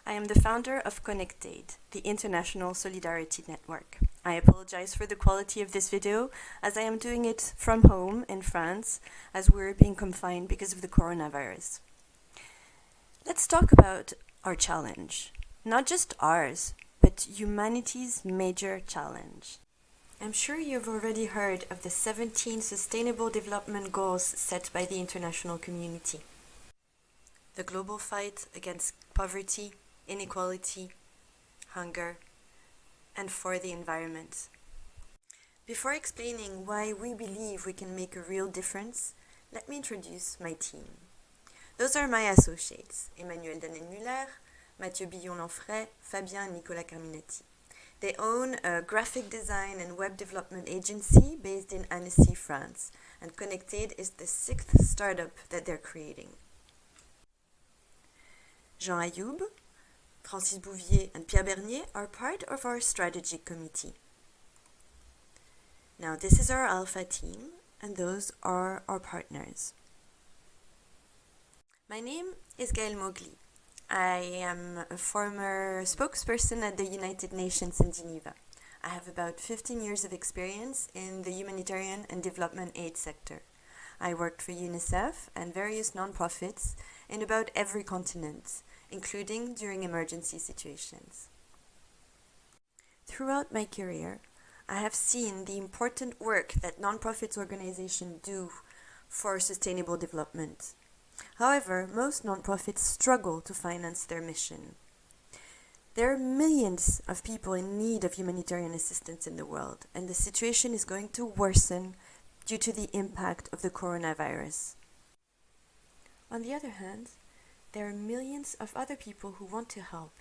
I am the founder of ConnectAID, the International Solidarity Network. I apologize for the quality of this video, as I am doing it from home in France, as we're being confined because of the coronavirus. Let's talk about our challenge. Not just ours, but humanity's major challenge. I'm sure you've already heard of the 17 Sustainable Development Goals set by the international community. The global fight against poverty, inequality, hunger, and for the environment. Before explaining why we believe we can make a real difference, let me introduce my team. Those are my associates, Emmanuel Danen-Muller, Mathieu Billon-Lanfray, Fabien and Nicolas Carminati. They own a graphic design and web development agency based in Annecy, France, and ConnectAID is the 6th startup that they're creating. Jean Ayoub, Francis Bouvier and Pierre Bernier are part of our strategic committee. Now this is our alpha team, and those are our partners. My name is Gayle McGee. I am a former spokesperson at the United Nations in Geneva. I have about 15 years of experience in the humanitarian and development aid sector. I worked for UNICEF and various nonprofits in about every continent, including during emergency situations. Throughout my career, I have seen the important work that nonprofit organizations do for sustainable development. However, most nonprofits struggle to finance their mission. There are millions of people in need of humanitarian assistance in the world, and the situation is going to worsen due to the impact of the coronavirus. On the other hand, there are millions of other people who want to help,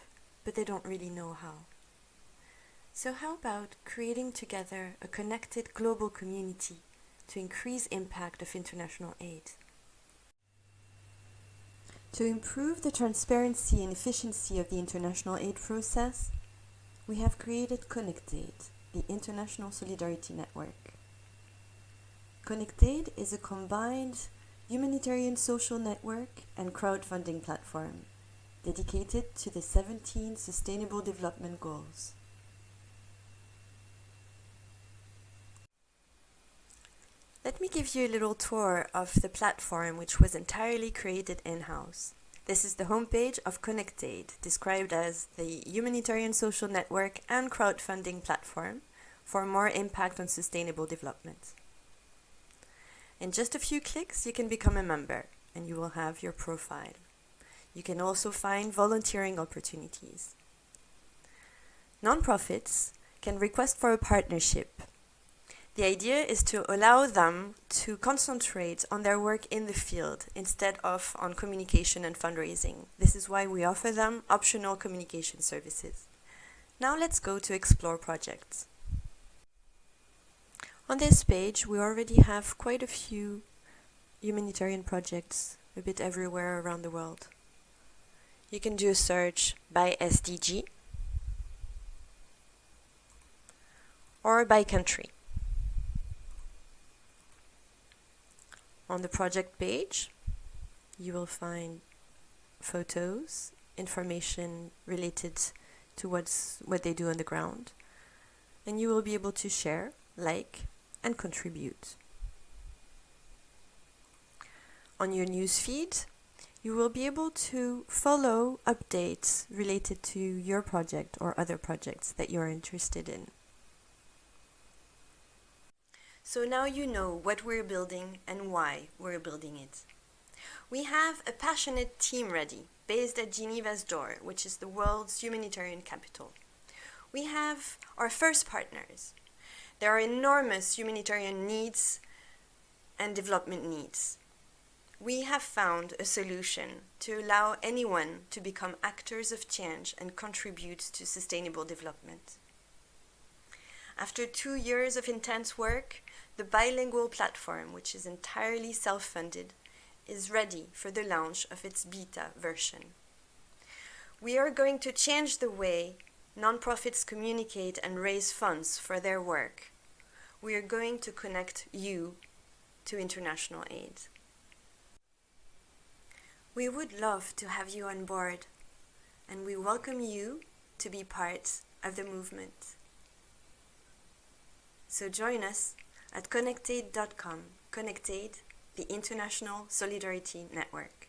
but they don't really know how. So how about creating together a connected global community to increase impact of international aid? To improve the transparency and efficiency of the international aid process, we have created ConnectAID, the International Solidarity Network. ConnectAID is a combined humanitarian social network and crowdfunding platform dedicated to the 17 Sustainable Development Goals. Let me give you a little tour of the platform, which was entirely created in-house. This is the homepage of ConnectAID, described as the humanitarian social network and crowdfunding platform for more impact on sustainable development. In just a few clicks, you can become a member and you will have your profile. You can also find volunteering opportunities. Nonprofits can request for a partnership. The idea is to allow them to concentrate on their work in the field instead of on communication and fundraising. This is why we offer them optional communication services. Now let's go to explore projects. On this page, we already have quite a few humanitarian projects a bit everywhere around the world. You can do a search by SDG or by country. On the project page, you will find photos, information related to what they do on the ground, and you will be able to share, like, and contribute. On your newsfeed, you will be able to follow updates related to your project or other projects that you're interested in. So now you know what we're building and why we're building it. We have a passionate team ready, based at Geneva's door, which is the world's humanitarian capital. We have our first partners. There are enormous humanitarian needs and development needs. We have found a solution to allow anyone to become actors of change and contribute to sustainable development. After 2 years of intense work, the bilingual platform, which is entirely self-funded, is ready for the launch of its beta version. We are going to change the way nonprofits communicate and raise funds for their work. We are going to connect you to international aid. We would love to have you on board and we welcome you to be part of the movement. So join us at ConnectAID.com, ConnectAID, the International Solidarity Network.